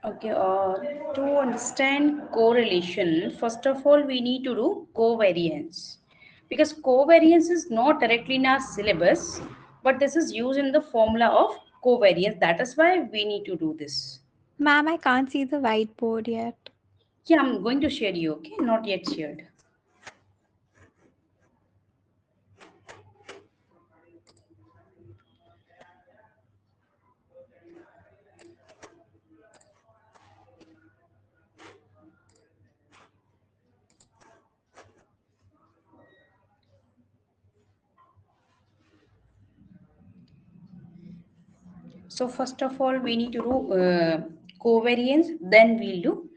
Okay, to understand correlation, first of all, we need to do covariance because covariance is not directly in our syllabus, but this is used in the formula of covariance. That is why we need to do this. Ma'am, I can't see the whiteboard yet. Yeah, I'm going to share you, okay? Not yet shared. So first of all, we need to do covariance, then we'll do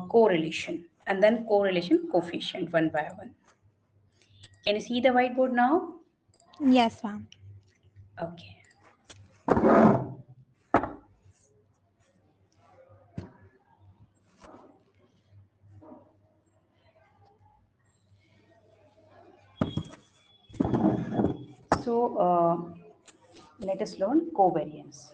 correlation, and then correlation coefficient one by one. Can you see the whiteboard now? Yes, ma'am. Okay. So let us learn covariance.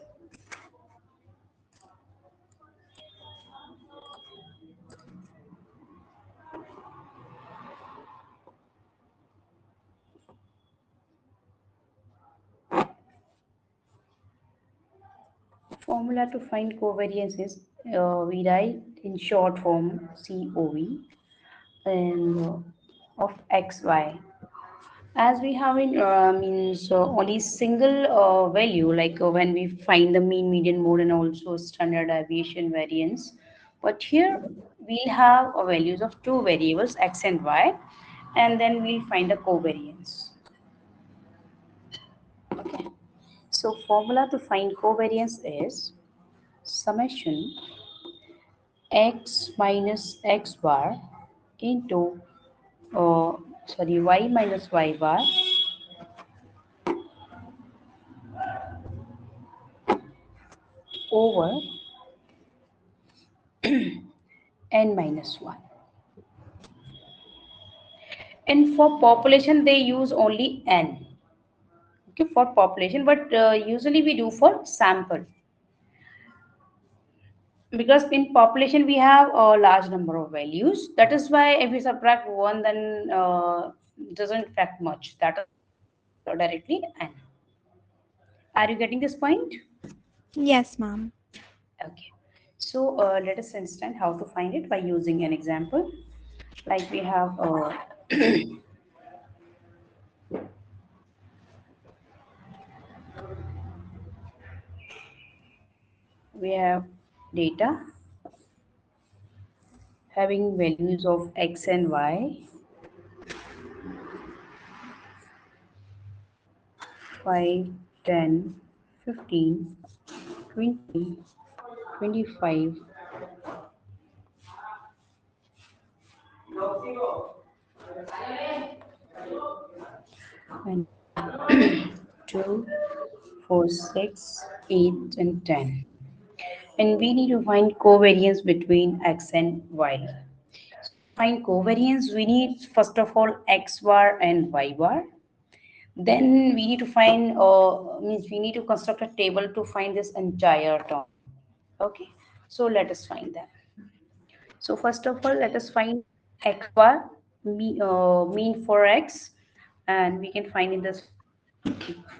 Formula to find covariance is we write in short form COV and of XY. As we have in means only single value like when we find the mean, median, mode, and also standard deviation variance. But here we'll have values of two variables x and y, and then we'll find the covariance. Okay. So formula to find covariance is summation x minus x bar into uh, y minus y bar over n minus 1. And for population they use only n, okay, for population, but usually we do for sample because in population we have a large number of values. That is why if we subtract one, then doesn't affect much. That is why we use directly n. Are you getting this point? Yes, ma'am. Okay. So let us understand how to find it by using an example. Like we have we have data having values of x and y, 5, 10, 15, 20, 25, and 2, 4, 6, 8, and 10. And we need to find covariance between x and y. So to find covariance, we need first of all x bar and y bar. Then we need to find, means we need to construct a table to find this entire term. Okay, so let us find that. So first of all, let us find x bar, mean for x, and we can find in this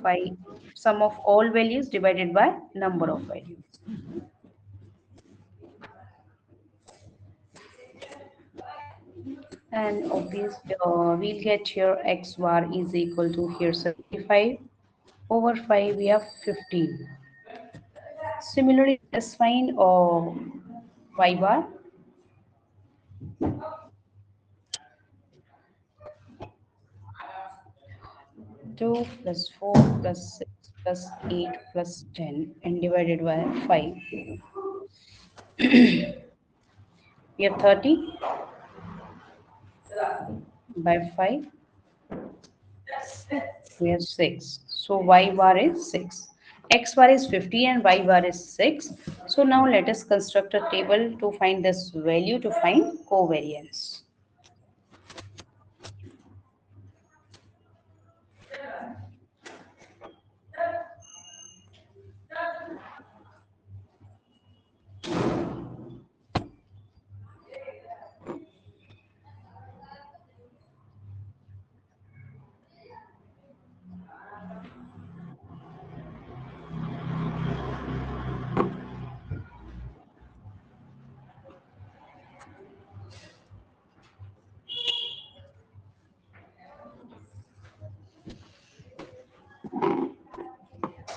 by sum of all values divided by number of values. And obviously, we'll get here x bar is equal to here 75 over 5, we have 15. Similarly, let us find y bar. 2 plus 4 plus 6 plus 8 plus 10 and divided by 5. We have 30 by 5. Six. We have 6. So y bar is 6. X bar is 50 and y bar is 6. So now let us construct a table to find this value to find covariance.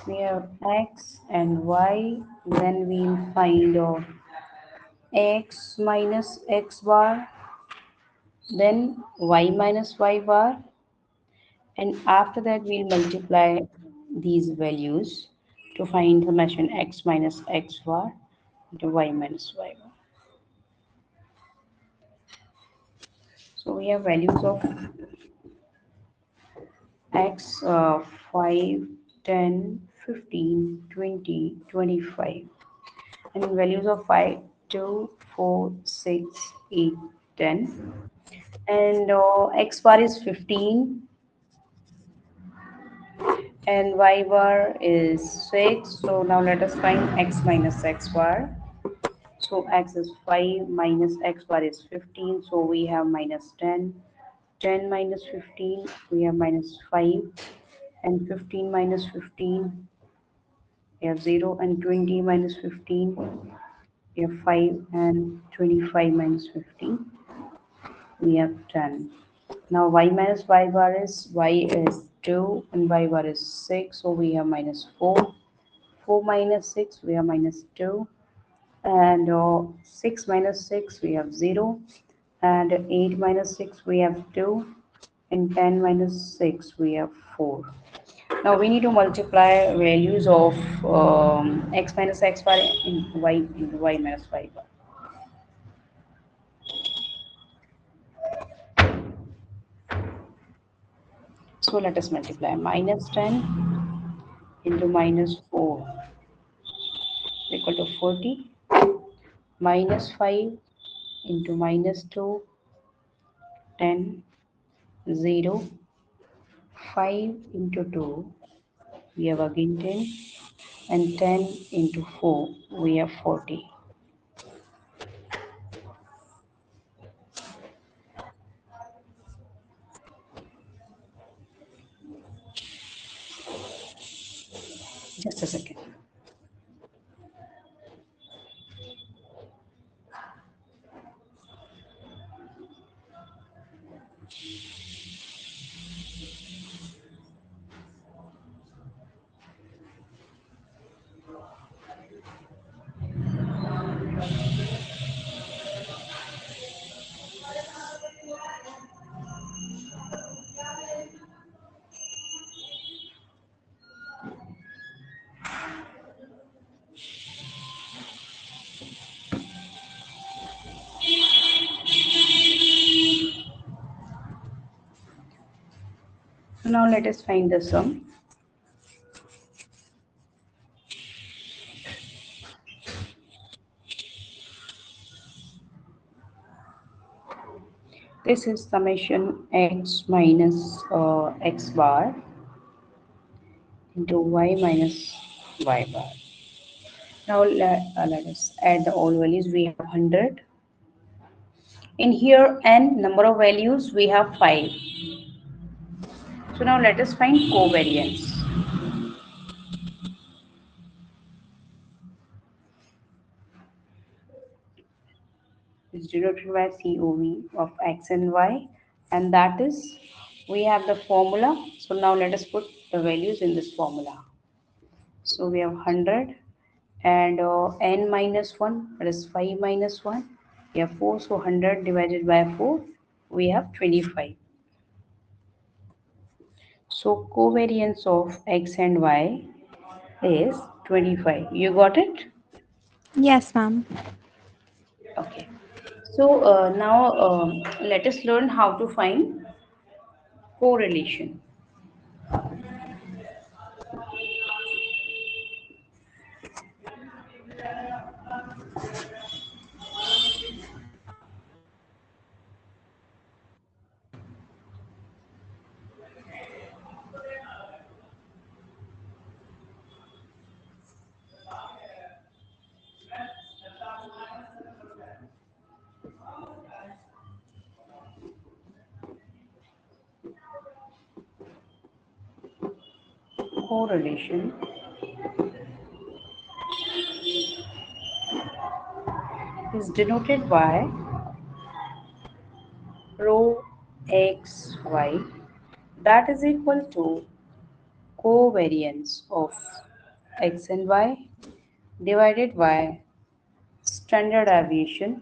We have x and y. Then we'll find x minus x bar, then y minus y bar, and after that we'll multiply these values to find summation x minus x bar into y minus y bar. So we have values of x 5, 10, 15, 20, 25, and values of 5, 2, 4, 6, 8, 10, and x bar is 15 and y bar is 6. So now let us find x minus x bar. So x is 5 minus x bar is 15. So we have minus 10. 10 minus 15, we have minus 5. And 15 minus 15, we have 0. And 20 minus 15, we have 5. And 25 minus 15, we have 10. Now y minus y bar is y is 2 and y bar is 6. So we have minus 4. 4 minus 6, we have minus 2. And 6 minus 6, we have 0. And 8 minus 6, we have 2. And 10 minus 6, we have 4. Now we need to multiply values of x minus x bar into y minus y bar. So let us multiply minus 10 into minus 4 equal to 40, minus 5 into minus 2, 10, 0, 5 into 2, we have again 10, and 10 into 4, we have 40. Just a second. Now let us find the sum. This is summation x minus x bar into y minus y bar. Now let us add the all values. We have 100. In here n number of values we have 5. So now let us find covariance. It's denoted by COV of x and y, and that is we have the formula. So now let us put the values in this formula. So we have 100 and n minus 1, that is 5 minus 1. We have 4, so 100 divided by 4, we have 25. So covariance of x and y is 25. You got it? Yes, ma'am. Okay. So now let us learn how to find correlation. Correlation is denoted by rho xy, that is equal to covariance of x and y divided by standard deviation,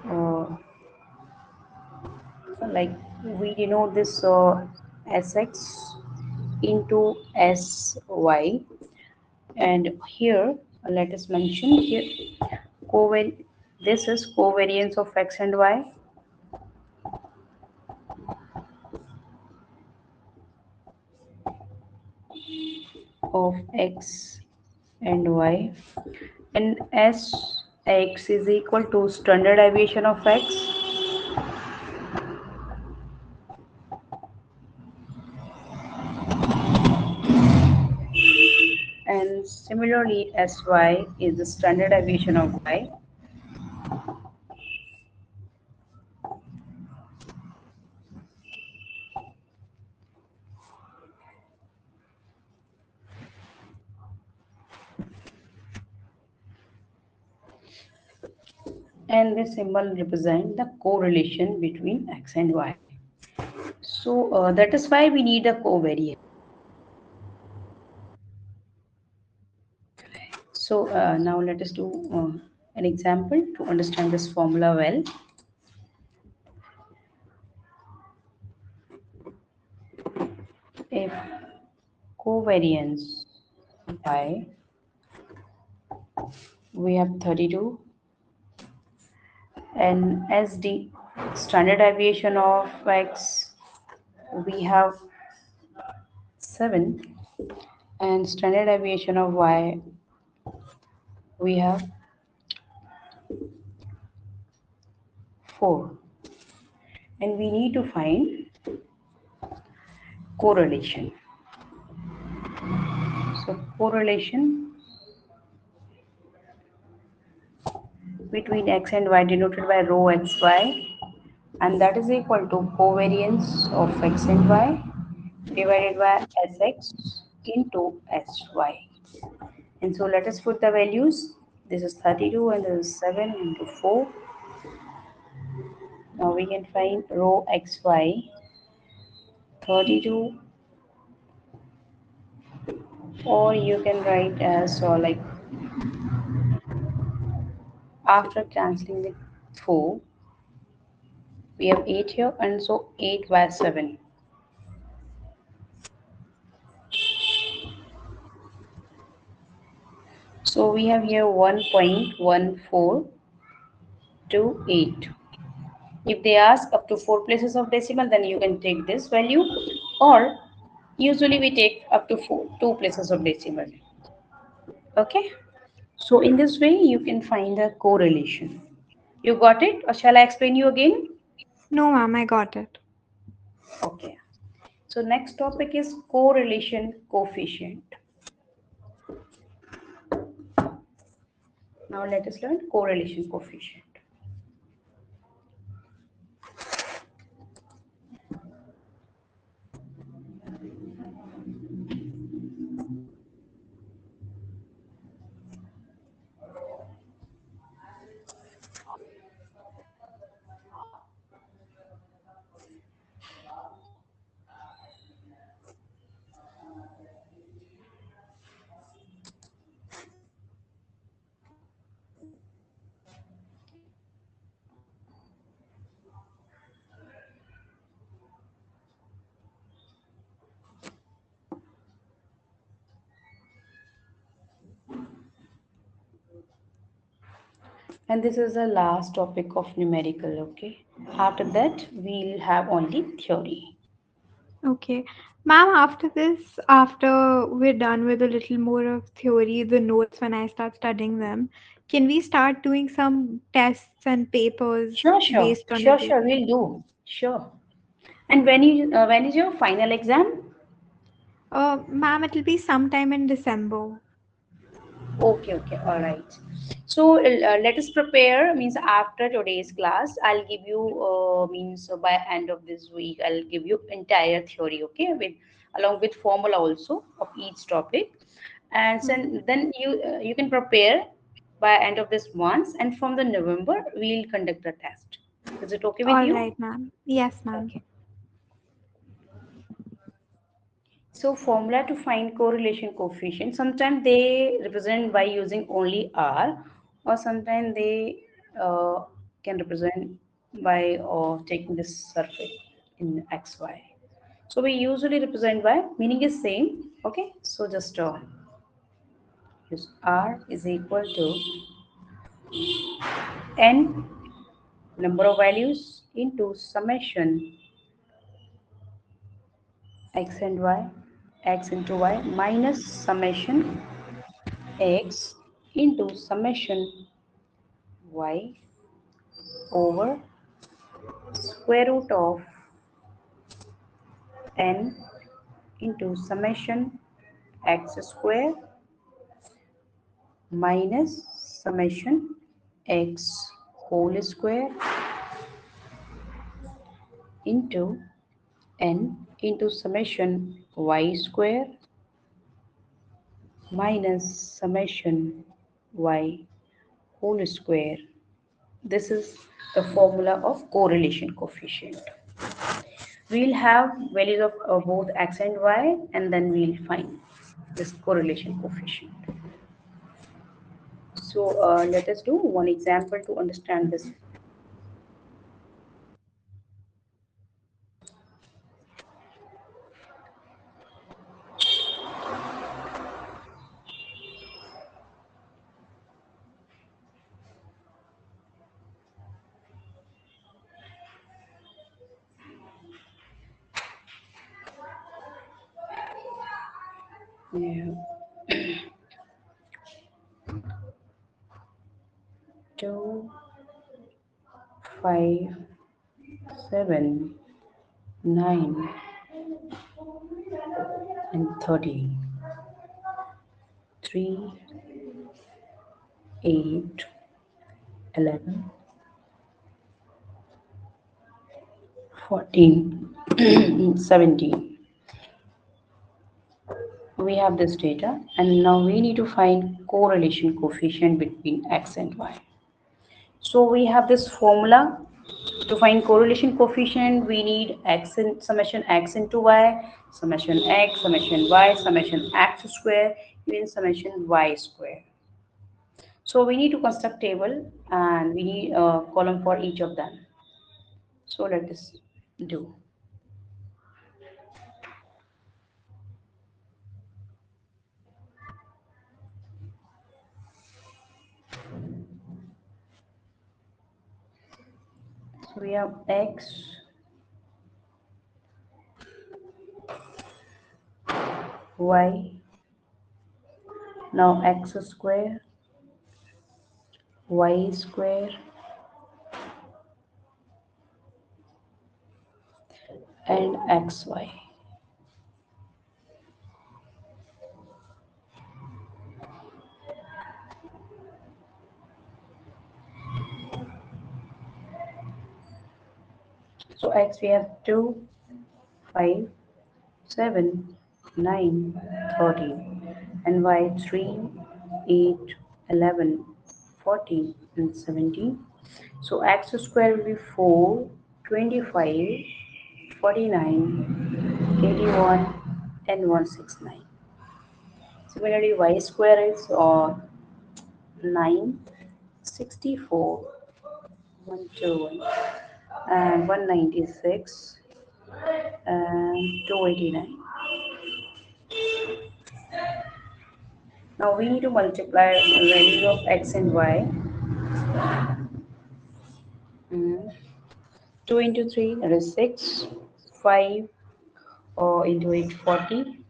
uh, like we denote this sx into sy, and here let us mention here covar this is covariance of x and y of x and y, and Sx is equal to standard deviation of x, and similarly Sy is the standard deviation of y, and this symbol represent the correlation between x and y. So that is why we need a covariance. So now let us do an example to understand this formula well. If covariance y, we have 32, and as the standard deviation of x, we have 7, and standard deviation of y, we have 4, and we need to find correlation. So correlation between x and y denoted by rho xy, and that is equal to covariance of x and y divided by sx into sy. And so let us put the values. This is 32 and this is 7 into 4. Now we can find rho xy 32, or you can write as so like after cancelling the 4, we have 8 here, and so 8 by 7. So we have here 1.1428. If they ask up to 4 places of decimal, then you can take this value, or usually we take up to 2 places of decimal. Okay. So in this way, you can find the correlation. You got it? Or shall I explain you again? No, ma'am, I got it. Okay. So next topic is correlation coefficient. Now let us learn correlation coefficient. And this is the last topic of numerical, okay? After that, we'll have only theory. Okay. Ma'am, after this, after we're done with a little more of theory, the notes when I start studying them, can we start doing some tests and papers Sure, sure, based on sure, sure, everything? we'll do. Sure. And when is your final exam? Ma'am, it'll be sometime in December. Okay, okay, all right. So let us prepare. Means after today's class, I'll give you means by end of this week, I'll give you entire theory. Okay, with along with formula also of each topic, and then you can prepare by end of this month, and from the November we'll conduct a test. Is it okay with All you? right, ma'am. Yes, ma'am. Okay. So formula to find correlation coefficient, sometimes they represent by using only R, or sometimes they can represent by taking this surface in XY. So we usually represent by, meaning is same. Okay, so just use R is equal to n number of values into summation x and y, x into y minus summation x into summation y over square root of n into summation x square minus summation x whole square into n into summation y square minus summation y whole square. This is the formula of correlation coefficient. We'll have values of both x and y, and then we'll find this correlation coefficient. So let us do one example to understand this. Yeah. 2, 5, 7, 9, and 13. 3, 8, 11, 14, 17. We have this data, and now we need to find correlation coefficient between x and y. So we have this formula. To find correlation coefficient, we need x in summation x into y, summation x, summation y, summation x square, even summation y square. So we need to construct table, and we need a column for each of them. So let us do. So we have x, y, now x square, y square, and xy. So x we have 2, 5, 7, 9, 13, and y 3, 8, 11, 14, and 17. So x square will be 4, 25, 49, 81, and 169. Similarly, y square is 9, 64, 121, and 196, and 289. Now we need to multiply values of x and y. Mm. 2 into 3, that is 6. 5 into 8, 40.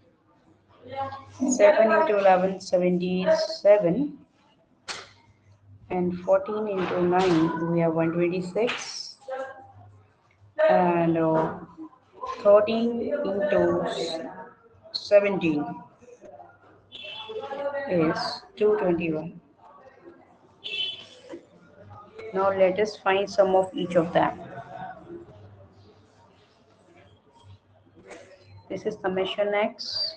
7 into 11, 77. And 14 into 9, we have 126. And 13 into 17 is 221. Now let us find sum of each of them. This is summation x.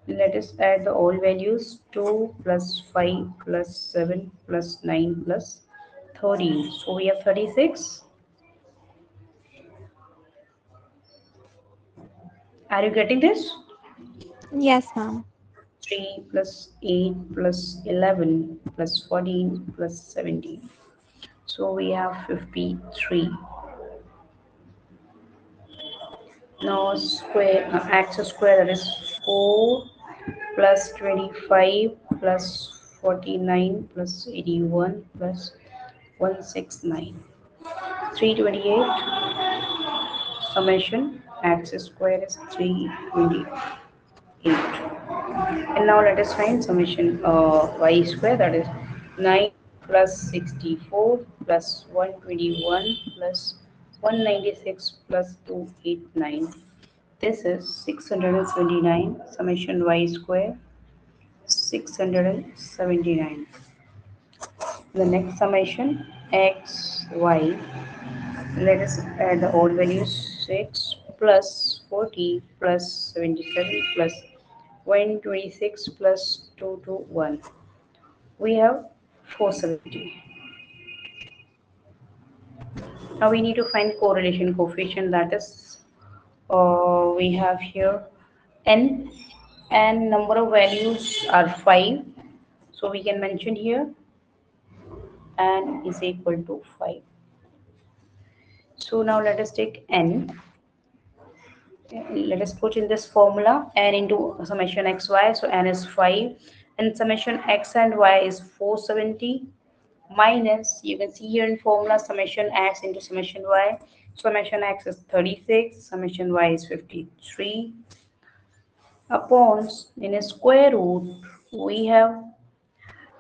Let us add the all values. 2 plus 5 plus 7 plus 9 plus 13. So we have 36. Are you getting this? Yes, ma'am. 3 plus 8 plus 11 plus 14 plus 17. So we have 53. Now square, x square, that is 4 plus 25 plus 49 plus 81 plus 169. 328 summation x square is 328. And now let us find summation y square, that is 9 plus 64 plus 121 plus 196 plus 289. This is 679 summation y square 679. The next summation x y. Let us add the old values 6 plus 40 plus 77 plus 126 plus 221. We have 470. Now we need to find correlation coefficient, that is we have here n, and number of values are 5. So we can mention here n is equal to 5. So now let us take n. Let us put in this formula n into summation xy. So n is 5 and summation x and y is 470 minus, you can see here in formula, summation x into summation y. Summation x is 36, summation y is 53 upon, in a square root we have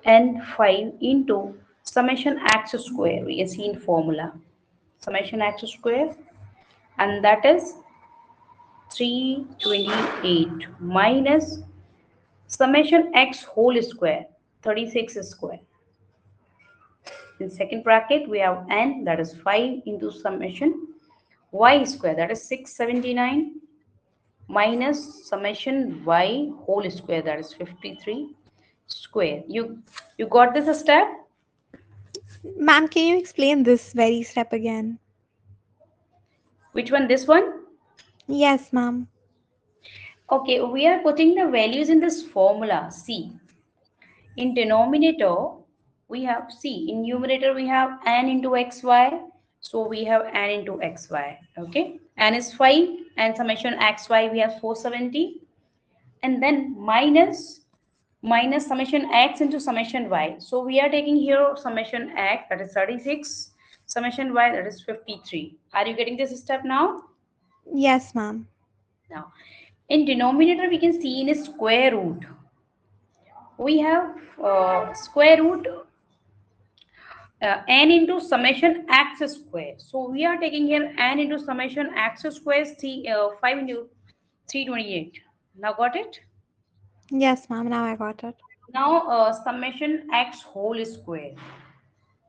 n 5 into summation x square, we can see in formula summation x square, and that is 328 minus summation x whole square, 36 square. In second bracket we have n, that is 5 into summation y square, that is 679 minus summation y whole square, that is 53 square. You got this step? Ma'am, can you explain this very step again? Which one? This one? Yes, ma'am. Okay, we are putting the values in this formula. See, in denominator we have, see, in numerator we have n into xy. So we have n into xy. Okay, n is 5 and summation xy we have 470, and then minus summation x into summation y. So we are taking here summation x, that is 36, summation y, that is 53. Are you getting this step now? Yes, ma'am. Now, in denominator, we can see in a square root. We have square root n into summation x square. So we are taking here n into summation x square, 5 into 328. Now got it? Yes, ma'am. Now I got it. Now summation x whole square.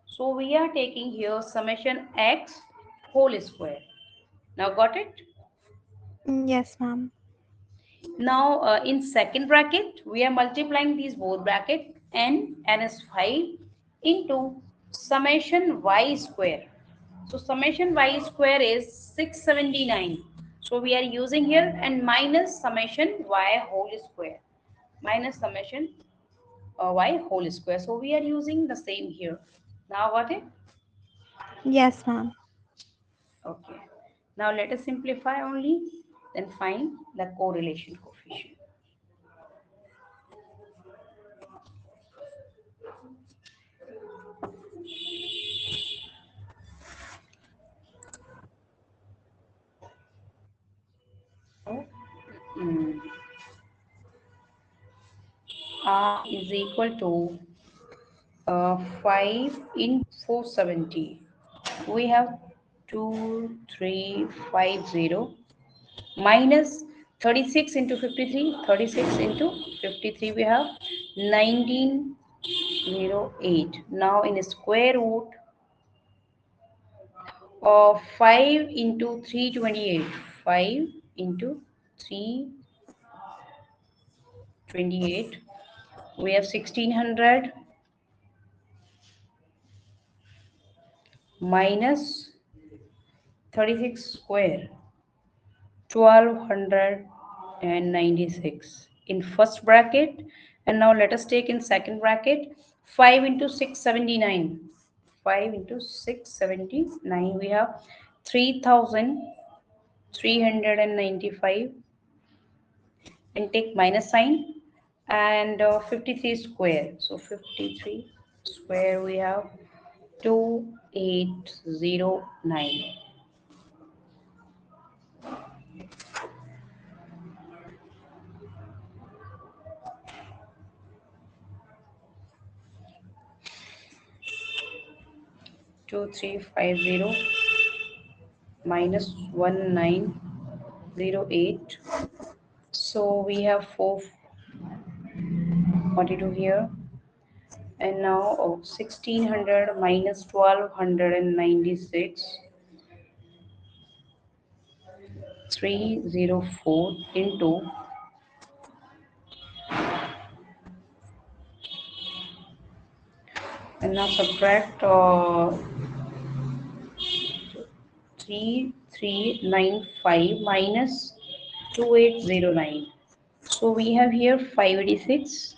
So we are taking here summation x whole square. Now got it? Yes, ma'am. Now in second bracket, we are multiplying these both bracket n is 5 into summation y square. So summation y square is 679. So we are using here and minus summation y whole square. Minus summation y whole square. So we are using the same here. Now got it? Yes, ma'am. Okay. Now let us simplify only, then find the correlation coefficient. Now, mm, R is equal to 5 in 470. We have 2350 minus 36 into 53. 36 into 53 we have 1908. Now in square root of 5 into 328. 5 into 328. We have 1600 minus 36 square, 1296. in first bracket. And now let us take in second bracket. 5 into 679. 5 into 679. We have 3,395, and take minus sign, and 53 square. So 53 square we have 2809. 2350 minus 1908. So we have 442 here. And now 1600 minus 1296, 304 into, and now subtract 3395 minus 2809. So we have here 586.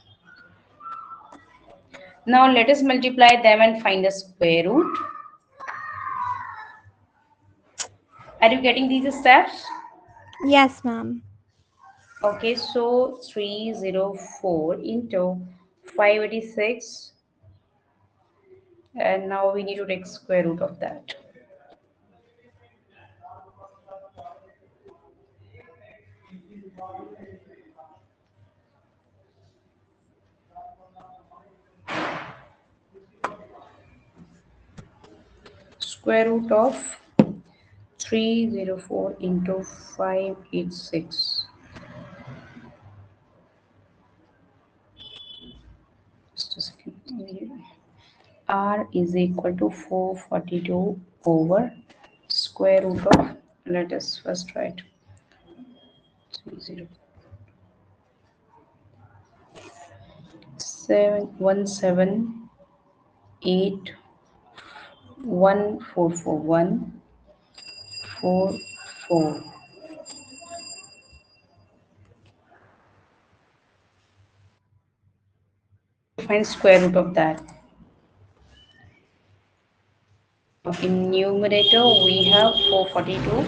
Now let us multiply them and find the square root. Are you getting these steps? Yes, ma'am. Okay, so 304 into 586, and now we need to take square root of that. Square root of 304 into 586. Just a second. R is equal to 442 over square root of, let us first write 30 718144144. Find square root of that. In numerator we have 442,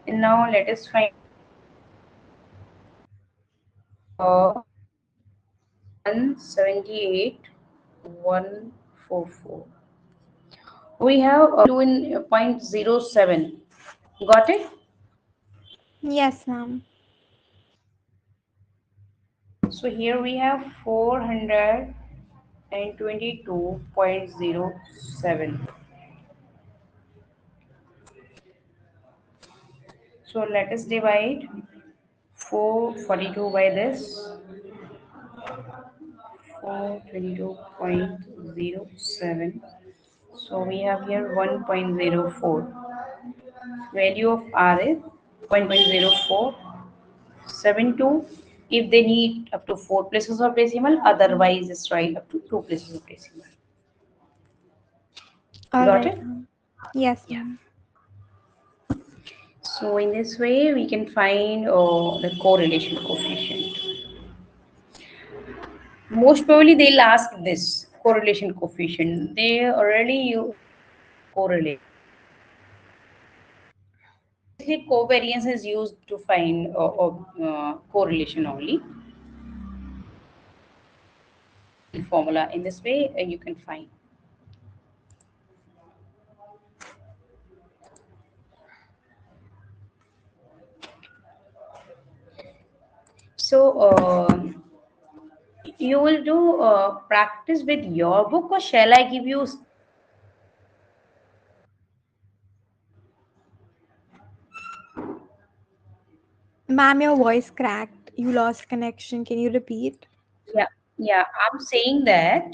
and now let us find uh, 178 144. We have 2 in point 0.07. Got it? Yes, ma'am. So here we have 422.07. So let us divide 442 by this 422.07. So we have here 1.04. Value of R is 1.0472. If they need up to 4 places of decimal, otherwise just write up to 2 places of decimal. All Got right, it? ma'am. Yes, Yeah. ma'am. So in this way, we can find the correlation coefficient. Most probably they'll ask this correlation coefficient. They already use correlate. Basically, covariance is used to find correlation only. Formula in this way you can find. So you will do practice with your book, or shall I give you? Ma'am, your voice cracked. You lost connection. Can you repeat? Yeah, yeah. I'm saying that.